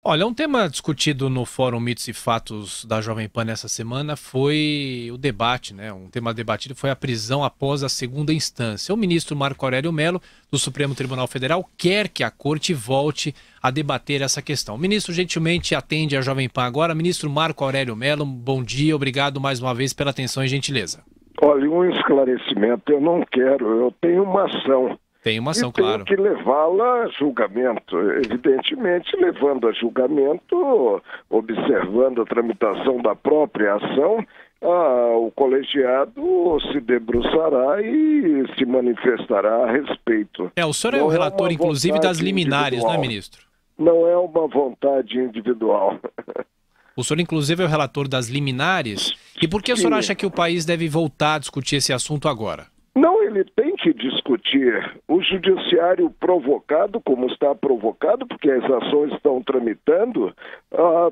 Olha, um tema discutido no Fórum Mitos e Fatos da Jovem Pan nessa semana foi o debate, né? Um tema debatido foi a prisão após a segunda instância. O ministro Marco Aurélio Mello, do Supremo Tribunal Federal, quer que a corte volte a debater essa questão. O ministro gentilmente atende a Jovem Pan agora. Ministro Marco Aurélio Mello, bom dia, obrigado mais uma vez pela atenção e gentileza. Olha, um esclarecimento eu não quero, eu tenho uma ação. Tem uma ação, e tenho claro. que levá-la a julgamento. Evidentemente, levando a julgamento, observando a tramitação da própria ação, o colegiado se debruçará e se manifestará a respeito. O senhor é o relator, inclusive, das liminares, não é, ministro? Não é uma vontade individual. O senhor, inclusive, é o relator das liminares. E por que o senhor acha que o país deve voltar a discutir esse assunto agora? Não, ele tem que discutir. O judiciário provocado, como está provocado, porque as ações estão tramitando,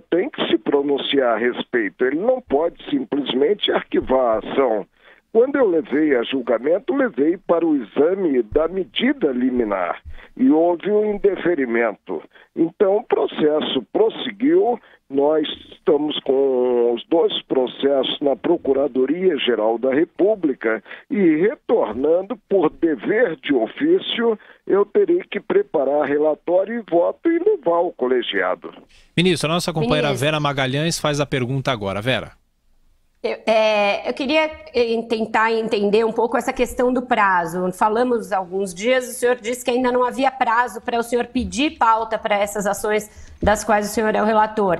tem que se pronunciar a respeito. Ele não pode simplesmente arquivar a ação. Quando eu levei a julgamento, levei para o exame da medida liminar e houve um indeferimento. Então, o processo prosseguiu. Nós estamos com os dois processos na Procuradoria-Geral da República e, retornando por dever de ofício, eu terei que preparar relatório e voto e levar ao colegiado. Ministro, a nossa companheira Vera Magalhães faz a pergunta agora. Vera. Eu queria tentar entender um pouco essa questão do prazo. Falamos há alguns dias, o senhor disse que ainda não havia prazo para o senhor pedir pauta para essas ações das quais o senhor é o relator.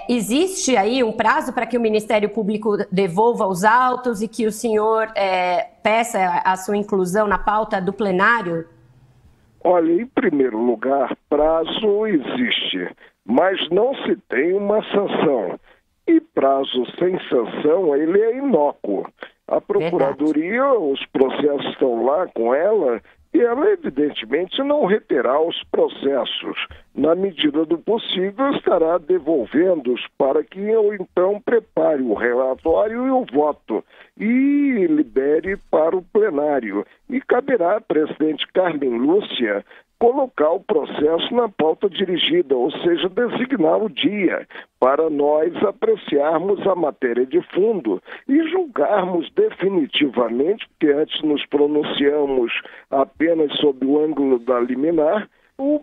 Existe aí um prazo para que o Ministério Público devolva os autos e que o senhor peça a sua inclusão na pauta do plenário? Olha, em primeiro lugar, prazo existe, mas não se tem uma sanção. E prazo sem sanção, ele é inócuo. A Procuradoria, os processos estão lá com ela, e ela evidentemente não reterá os processos. Na medida do possível, estará devolvendo-os para que eu então prepare o relatório e o voto e libere para o plenário. E caberá à presidente Carmen Lúcia colocar o processo na pauta dirigida, ou seja, designar o dia para nós apreciarmos a matéria de fundo e julgarmos definitivamente, porque antes nos pronunciamos apenas sob o ângulo da liminar, os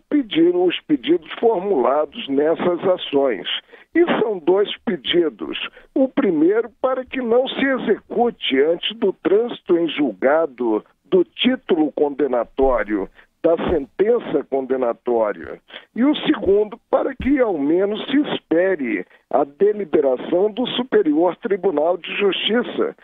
pedidos formulados nessas ações. E são dois pedidos. O primeiro, para que não se execute antes do trânsito em julgado do título condenatório, da sentença condenatória. E o segundo, para que ao menos se espere a deliberação do Superior Tribunal de Justiça,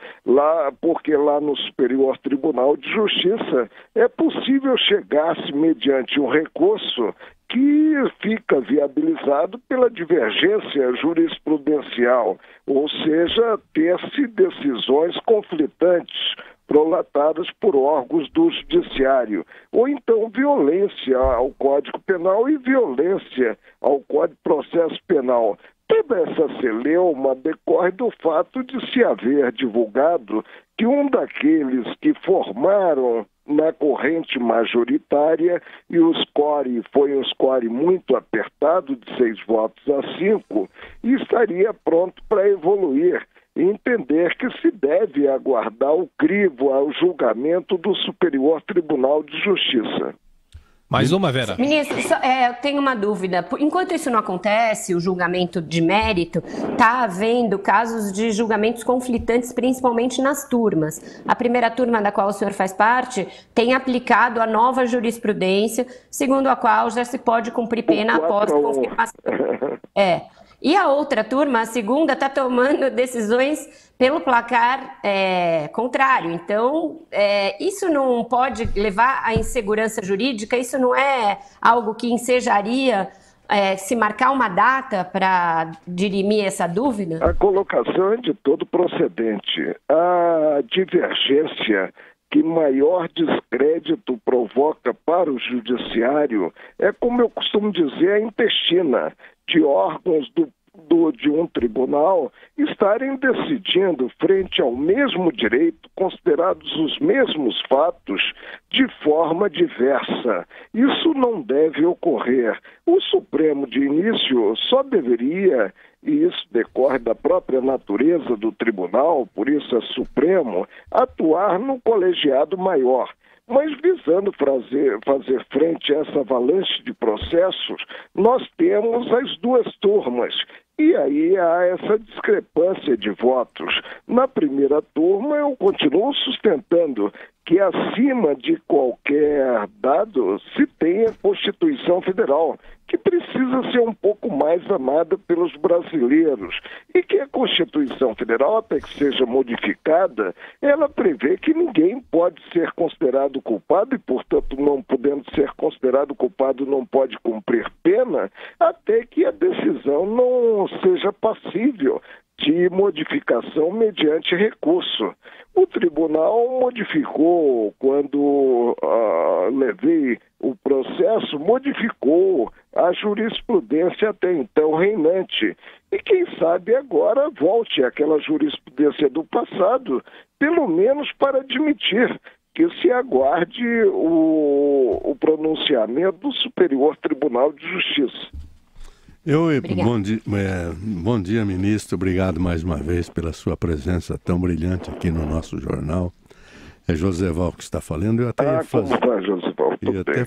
porque lá no Superior Tribunal de Justiça é possível chegar-se mediante um recurso que fica viabilizado pela divergência jurisprudencial, ou seja, ter-se decisões conflitantes, prolatadas por órgãos do judiciário, ou então violência ao Código Penal e violência ao Código de Processo Penal. Toda essa celeuma decorre do fato de se haver divulgado que um daqueles que formaram na corrente majoritária, e o score foi um score muito apertado, de 6 votos a 5, e estaria pronto para evoluir. Entender que se deve aguardar o crivo ao julgamento do Superior Tribunal de Justiça. Mais uma, Vera. Ministro, eu tenho uma dúvida. Enquanto isso não acontece, o julgamento de mérito, está havendo casos de julgamentos conflitantes, principalmente nas turmas. A primeira turma da qual o senhor faz parte tem aplicado a nova jurisprudência, segundo a qual já se pode cumprir pena após confirmação. E a outra turma, a segunda, está tomando decisões pelo placar contrário. Então, isso não pode levar à insegurança jurídica? Isso não é algo que ensejaria se marcar uma data para dirimir essa dúvida? A colocação é de todo procedente. A divergência que maior descrédito provoca para o judiciário é, como eu costumo dizer, a intestina de órgãos de um tribunal estarem decidindo frente ao mesmo direito, considerados os mesmos fatos, de forma diversa. Isso não deve ocorrer. O Supremo, de início, só deveria, e isso decorre da própria natureza do tribunal, por isso é Supremo, atuar no colegiado maior. Mas visando fazer frente a essa avalanche de processos, nós temos as duas turmas. E aí há essa discrepância de votos. Na primeira turma, eu continuo sustentando que acima de qualquer dado se tem a Constituição Federal, que precisa ser um pouco mais amada pelos brasileiros. E que a Constituição Federal, até que seja modificada, ela prevê que ninguém pode ser considerado culpado e, portanto, não podendo ser considerado culpado, não pode cumprir pena, até que a decisão não seja passível de modificação mediante recurso. O tribunal modificou, quando levei o processo, modificou a jurisprudência até então reinante. E quem sabe agora volte àquela jurisprudência do passado, pelo menos para admitir que se aguarde o pronunciamento do Superior Tribunal de Justiça. Bom dia, ministro. Obrigado mais uma vez pela sua presença tão brilhante aqui no nosso jornal. É Josival que está falando. Eu até ia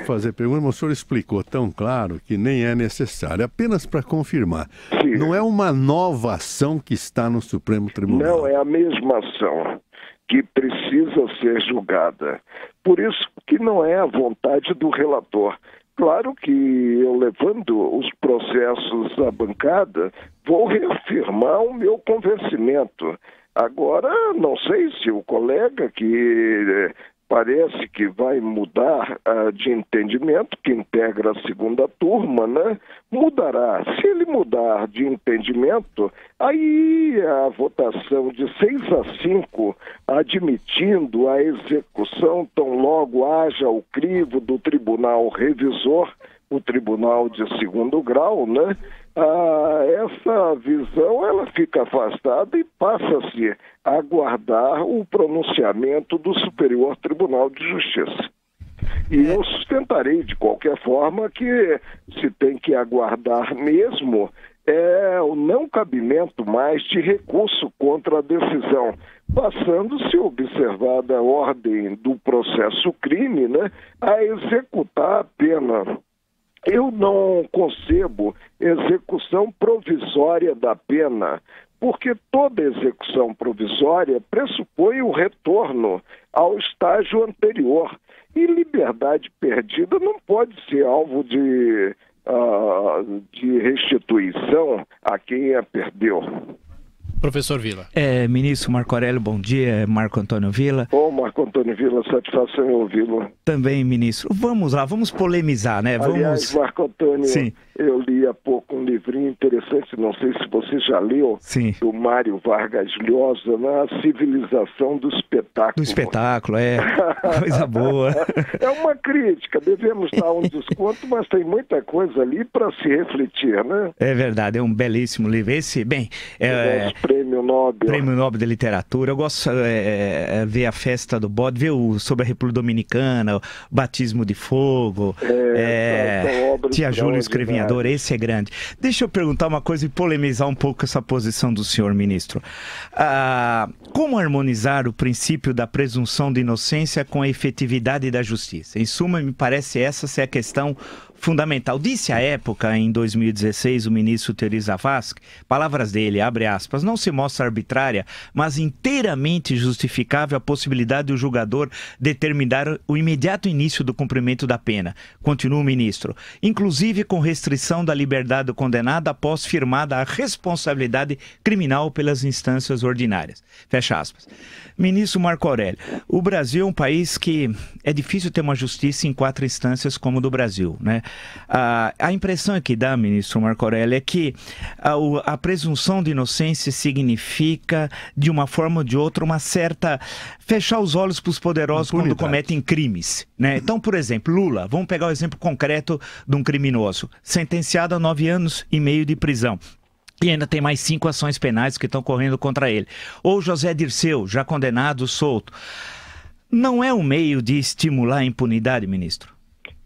fazer pergunta, mas o senhor explicou tão claro que nem é necessário. Apenas para confirmar, sim, não é uma nova ação que está no Supremo Tribunal? Não, é a mesma ação que precisa ser julgada. Por isso que não é a vontade do relator. Claro que eu, levando os processos à bancada, vou reafirmar o meu convencimento. Agora, não sei se o colega que parece que vai mudar de entendimento, que integra a segunda turma, né, mudará. Se ele mudar de entendimento, aí a votação de 6-5, admitindo a execução, tão logo haja o crivo do tribunal revisor, o tribunal de segundo grau, né? Essa visão ela fica afastada e passa-se a aguardar o pronunciamento do Superior Tribunal de Justiça. E eu sustentarei de qualquer forma que se tem que aguardar mesmo o não cabimento mais de recurso contra a decisão, passando-se, observada a ordem do processo crime, né, a executar a pena. Eu não concebo execução provisória da pena, porque toda execução provisória pressupõe o retorno ao estágio anterior. E liberdade perdida não pode ser alvo de restituição a quem a perdeu. Professor Vila. Ministro Marco Aurélio, bom dia. Marco Antônio Vila. Bom, Marco Antônio Vila, satisfação em ouvi-lo. Também, ministro. Vamos lá, vamos polemizar, né? Aliás, Marco Antônio, sim, eu li há pouco um livrinho interessante, não sei se você já leu, sim, do Mário Vargas Llosa, né? A Civilização do Espetáculo. Do espetáculo, coisa boa. É uma crítica, devemos dar um desconto, mas tem muita coisa ali para se refletir, né? É verdade, é um belíssimo livro. Esse, Prêmio Nobel. Prêmio Nobel de Literatura. Eu gosto de ver a festa do bode, ver sobre a República Dominicana, o batismo de fogo, Tia Júlia, o escrevinhador, esse é grande. Deixa eu perguntar uma coisa e polemizar um pouco essa posição do senhor, ministro. Como harmonizar o princípio da presunção de inocência com a efetividade da justiça? Em suma, me parece essa ser a questão fundamental. Disse à época, em 2016, o ministro Teori Zavascki, palavras dele, abre aspas, não se mostra arbitrária, mas inteiramente justificável a possibilidade do julgador determinar o imediato início do cumprimento da pena. Continua o ministro. Inclusive com restrição da liberdade do condenado após firmada a responsabilidade criminal pelas instâncias ordinárias. Fecha aspas. Ministro Marco Aurélio, o Brasil é um país que é difícil ter uma justiça em 4 instâncias como o do Brasil, né? A impressão que dá, ministro Marco Aurélio, é que a presunção de inocência significa, de uma forma ou de outra, uma certa fechar os olhos para os poderosos quando cometem crimes, né? Então, por exemplo, Lula, vamos pegar o exemplo concreto de um criminoso, sentenciado a 9 anos e meio de prisão. E ainda tem mais 5 ações penais que estão correndo contra ele. Ou José Dirceu, já condenado, solto. Não é um meio de estimular a impunidade, ministro?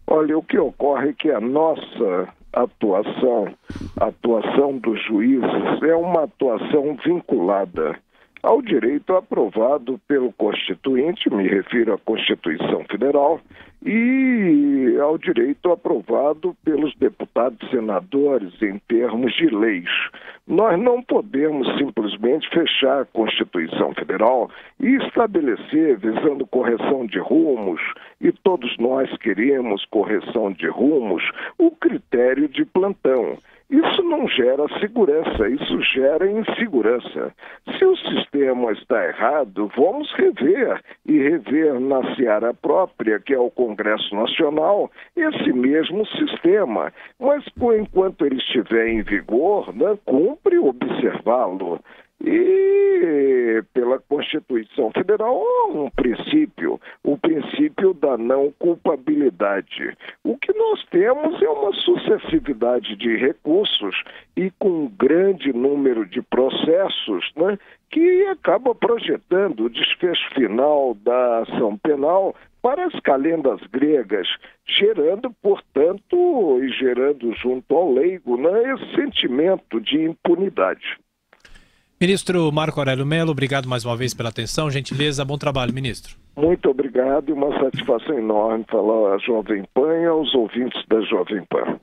Olha, o que ocorre é que a nossa atuação, a atuação dos juízes, é uma atuação vinculada ao direito aprovado pelo Constituinte, me refiro à Constituição Federal, e ao direito aprovado pelos deputados e senadores em termos de leis. Nós não podemos simplesmente fechar a Constituição Federal e estabelecer, visando correção de rumos, e todos nós queremos correção de rumos, o critério de plantão. Isso não gera segurança, isso gera insegurança. Se o sistema está errado, vamos rever, e rever na seara própria, que é o Congresso Nacional, esse mesmo sistema. Mas, enquanto ele estiver em vigor, né, cumpre observá-lo. E pela Constituição Federal há um princípio, o princípio da não culpabilidade. O que nós temos é uma sucessividade de recursos e com um grande número de processos, né, que acaba projetando o desfecho final da ação penal para as calendas gregas, gerando, portanto, e gerando junto ao leigo, né, esse sentimento de impunidade. Ministro Marco Aurélio Mello, obrigado mais uma vez pela atenção, gentileza, bom trabalho, ministro. Muito obrigado e uma satisfação enorme falar à Jovem Pan e aos ouvintes da Jovem Pan.